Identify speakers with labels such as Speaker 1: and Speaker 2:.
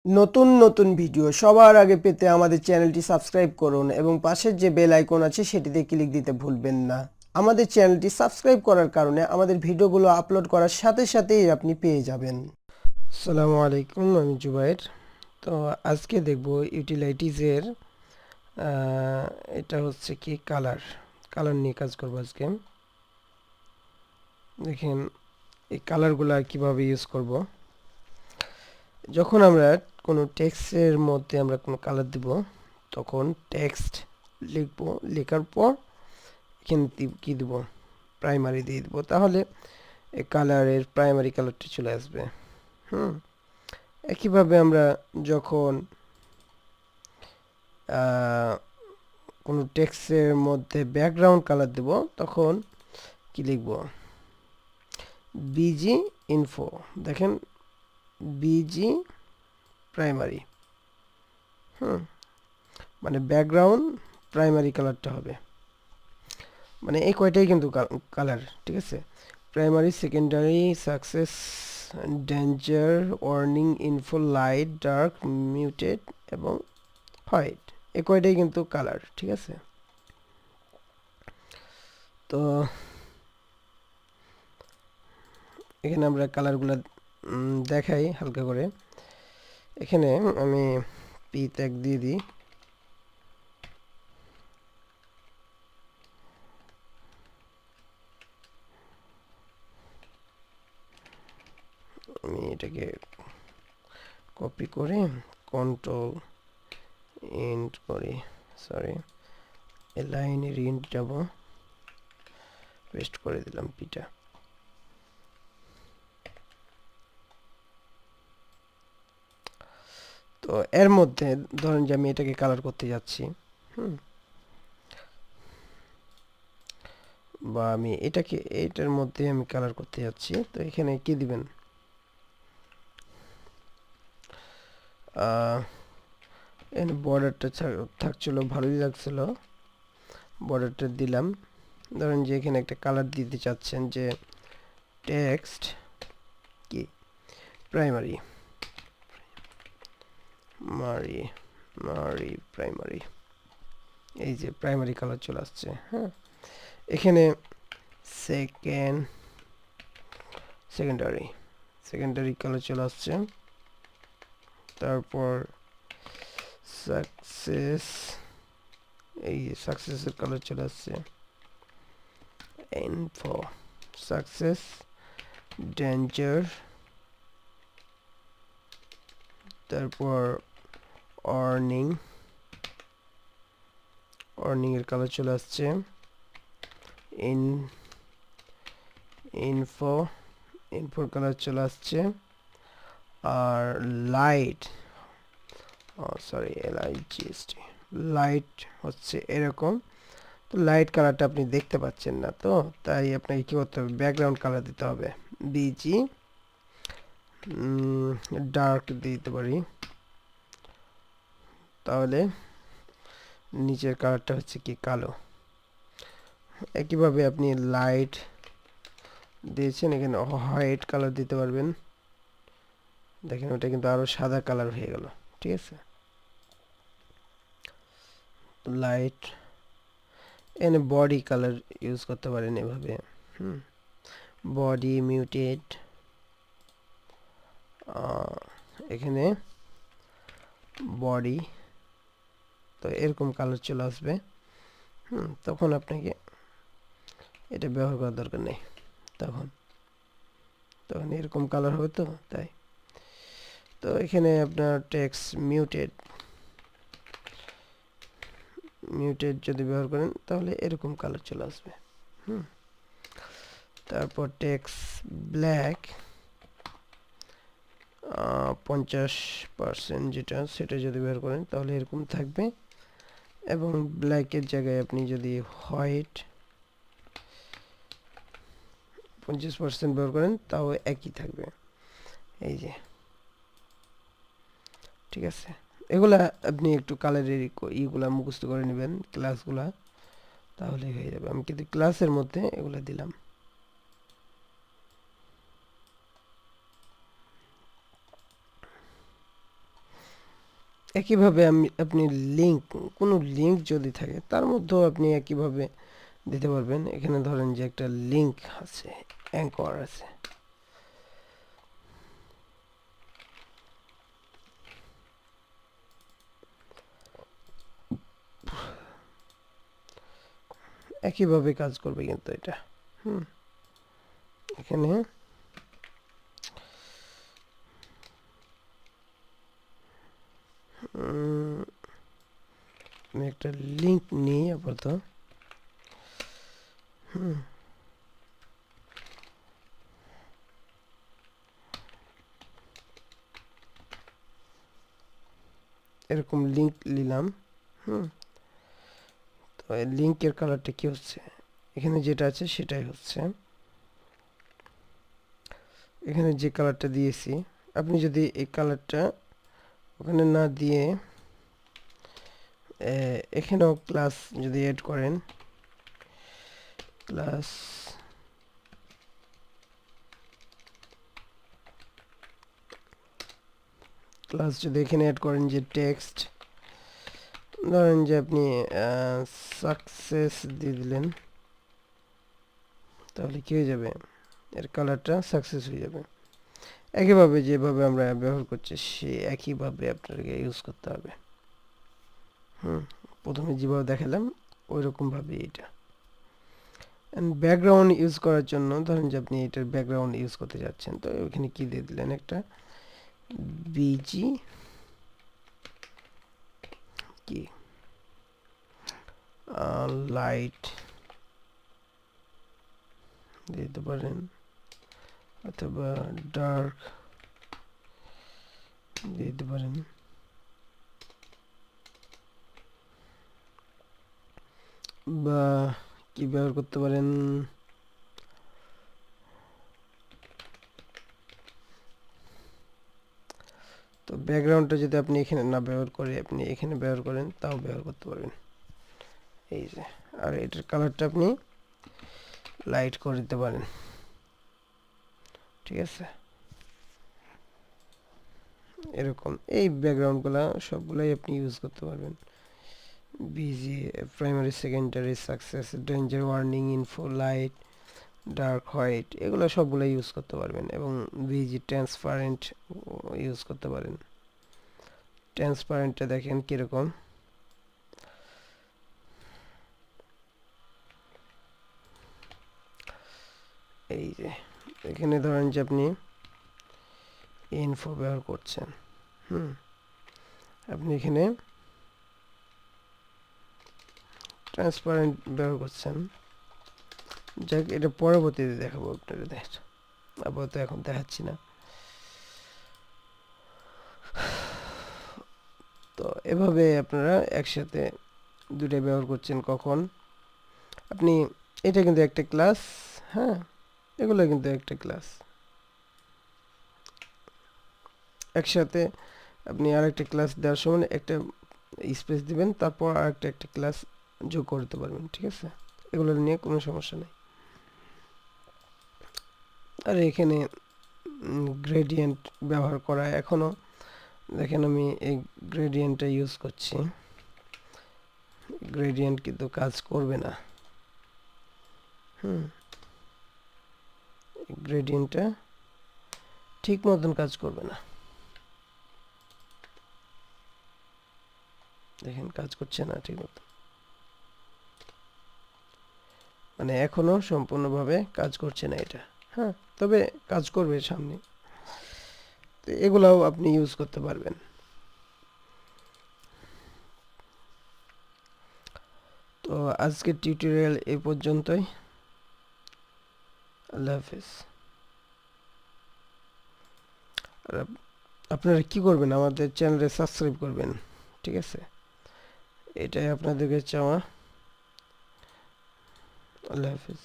Speaker 1: নতুন নতুন ভিডিও সবার আগে পেতে আমাদের চ্যানেলটি সাবস্ক্রাইব করুন এবং পাশের যে বেল আইকন আছে সেটিতে ক্লিক দিতে ভুলবেন না। আমাদের চ্যানেলটি সাবস্ক্রাইব করার কারণে আমাদের ভিডিওগুলো আপলোড করার সাথে সাথেই আপনি পেয়ে যাবেন। আসসালামু আলাইকুম, আমি জুবাইর। তো আজকে দেখব ইউটিলাইটিজের এটা হচ্ছে কি কালার নিয়ে কাজ করব আজকে। দেখেন এই কালারগুলো কিভাবে ইউজ করব। যখন আমরা কোনো টেক্সটের মধ্যে আমরা কোনো কালার দিব, তখন টেক্সট লিখব, লেখার পর এখানে কি দিব, প্রাইমারি দিয়ে দিব, তাহলে এই কালারের প্রাইমারি কালারটি চলে আসবে। একইভাবে আমরা যখন কোনো টেক্সটের মধ্যে ব্যাকগ্রাউন্ড কালার দেব, তখন কি লিখব, বিজি ইনফো। দেখেন বিজি প্রাইমারি, মানে ব্যাকগ্রাউন্ড প্রাইমারি কালারটা হবে, মানে এই কয়টাই কিন্তু কালার, ঠিক আছে। Primary, secondary, success, danger, warning, info, light, dark, muted এবং হোয়াইট, এই কয়টাই কিন্তু কালার, ঠিক আছে। তো এখানে আমরা কালারগুলো দেখাই হালকা করে। এখানে আমি পি ট্যাগ দিয়ে দিই। আমি এটাকে কপি করে কন্ট্রোল ইন্ট করি, সরি লাইনের ইন্ট যাব, পেস্ট করে দিলাম পিটা। তো এর মধ্যে ধরেন যে আমি এটাকে কালার করতে যাচ্ছি, বা আমি এটাকে এইটার মধ্যে আমি কালার করতে যাচ্ছি, তো এখানে কি দিবেন, এখানে বর্ডারটা থাকছিল, ভালোই লাগছিল, বর্ডারটা দিলাম। ধরেন যে এখানে একটা কালার দিতে চাচ্ছেন যে টেক্সট কি প্রাইমারি, প্রাইমারি, এই যে প্রাইমারি কালার চলে আসছে। এখানে সেকেন্ডারি কালার চলে আসছে। তারপর সাকসেস, এই যে সাকসেসের কালার চলে আসছে। ইনফো, সাকসেস, ডেঞ্জার, তারপর অর্নিং এর কালার চলে আসছে। ইনফোর কালার চলে আসছে। আর লাইট, সরি LIGST, লাইট হচ্ছে এরকম। তো লাইট কালারটা আপনি দেখতে পাচ্ছেন না, তো তাই আপনাকে কি করতে হবে, ব্যাকগ্রাউন্ড কালার দিতে হবে। বিজি ডার্ক দিতে পারি, তাহলে নিচের কালারটা হচ্ছে কি কালো। একইভাবে আপনি লাইট দিয়েছেন, এখানে হোয়াইট কালার দিতে পারবেন। দেখেন ওটা কিন্তু আরো সাদা কালার হয়ে গেল, ঠিক আছে। লাইট, এখানে বডি কালার ইউজ করতে পারেন এভাবে, বডি মিউটেড, এখানে বডি, তো এরকম কালার চলে আসবে। তখন আপনাকে এটা ব্যবহার করার দরকার নেই, তখন এরকম কালার হবে, তো তাই। তো এখানে আপনার টেক্সট মিউটেড যদি ব্যবহার করেন তাহলে এরকম কালার চলে আসবে। তারপর টেক্সট ব্ল্যাক 50% যেটা, সেটা যদি ব্যবহার করেন তাহলে এরকম থাকবে। এবং ব্ল্যাকের জায়গায় আপনি যদি হোয়াইট 50% ব্যবহার করেন তাও একই থাকবে, এই যে, ঠিক আছে। এগুলা আপনি একটু কালারের ইগুলা মুখস্থ করে নেবেন ক্লাসগুলা, তাহলে হয়ে যাবে। আমি কিন্তু ক্লাসের মধ্যে এগুলা দিলাম। একইভাবে আপনি লিংক, কোনো লিংক যদি থাকে তার মধ্যেও আপনি একইভাবে দিতে পারবেন। এখানে ধরেন যে একটা লিংক আছে, অ্যাঙ্কর আছে, একইভাবে কাজ করবে কিন্তু এটা। এখানে আমি একটা লিংক নিই আপাতত। এরকম লিংক নিলাম। তো লিংকের কালারটা কি হচ্ছে, এখানে যেটা আছে সেটাই হচ্ছে। এখানে যে কালারটা দিয়েছি, আপনি যদি এই কালারটা ওখানে না দিয়ে এখানেও ক্লাস যদি এড করেন, ক্লাস যদি এখানে এড করেন যে টেক্সট, ধরেন যে আপনি সাকসেস দিয়ে দিলেন, তাহলে কি হয়ে যাবে, এর কালারটা সাকসেস হয়ে যাবে। একইভাবে যেভাবে আমরা ব্যবহার করছি সে একইভাবে আপনাকে ইউজ করতে হবে। প্রথমে যেভাবে দেখালাম ওই রকমভাবে এটা। ব্যাকগ্রাউন্ড ইউজ করার জন্য ধরেন যে আপনি এটার ব্যাকগ্রাউন্ড ইউজ করতে যাচ্ছেন, তো ওইখানে কি দিয়ে দিলেন, একটা বিজি কি লাইট দিতে পারেন, অথবা ডার্ক দিতে পারেন, বা কি ব্যবহার করতে পারেন, তো ব্যাকগ্রাউন্ডটা যদি আপনি এখানে না ব্যবহার করে আপনি এখানে ব্যবহার করেন তাও ব্যবহার করতে পারবেন। এই যে, আর এটার কালারটা আপনি লাইট করে দিতে পারেন, ঠিক আছে। এরকম এই ব্যাকগ্রাউন্ডগুলো সবগুলাই আপনি ইউজ করতে পারবেন। Busy, primary, secondary, success, danger, warning, info, light, dark, white, এগুলো সবগুলো ইউজ করতে পারবেন। এবং বিজি ট্রান্সপারেন্ট ইউজ করতে পারেন। ট্রান্সপারেন্টটা দেখেন কিরকম, এই যে এখানে ধরেন যে আপনি ইনফো ব্যবহার করছেন, আপনি এখানে ট্রান্সপারেন্ট ব্যবহার করছেন। যাক, এটা পরবর্তীতে দেখাবো আপনাদের, আপাতত এখন দেখাচ্ছি না। তো এভাবে আপনারা একসাথে দুটাই ব্যবহার করছেন। কখন আপনি, এটা কিন্তু একটা ক্লাস, হ্যাঁ, এগুলো কিন্তু একটা ক্লাস। একসাথে আপনি আরেকটা ক্লাস দেওয়ার সময় একটা স্পেস দিবেন, তারপর আরেকটা ক্লাস যোগ করতে পারবেন, ঠিক আছে। এগুলো নিয়ে কোনো সমস্যা নেই। আর এখানে গ্রেডিয়েন্ট ব্যবহার করা, এখনো দেখেন আমি এই গ্রেডিয়েন্টটা ইউজ করছি, গ্রেডিয়েন্ট কিন্তু কাজ করবে না। গ্রেডিয়েন্টটা ঠিক মতন কাজ করবে না, দেখেন কাজ করছে না ঠিক মতো, মানে এখনো সম্পূর্ণভাবে কাজ করছে না এটা। হ্যাঁ, তবে কাজ করবে সামনে। তো এগুলাও আপনি ইউজ করতে পারবেন। তো আজকের টিউটোরিয়াল এই পর্যন্তই। আল্লাহ হাফেজ। আর আপনারা কি করবেন, আমাদের চ্যানেলে সাবস্ক্রাইব করবেন, ঠিক আছে, এটাই আপনাদেরকে চাওয়া। আল্লাহ হাফেজ।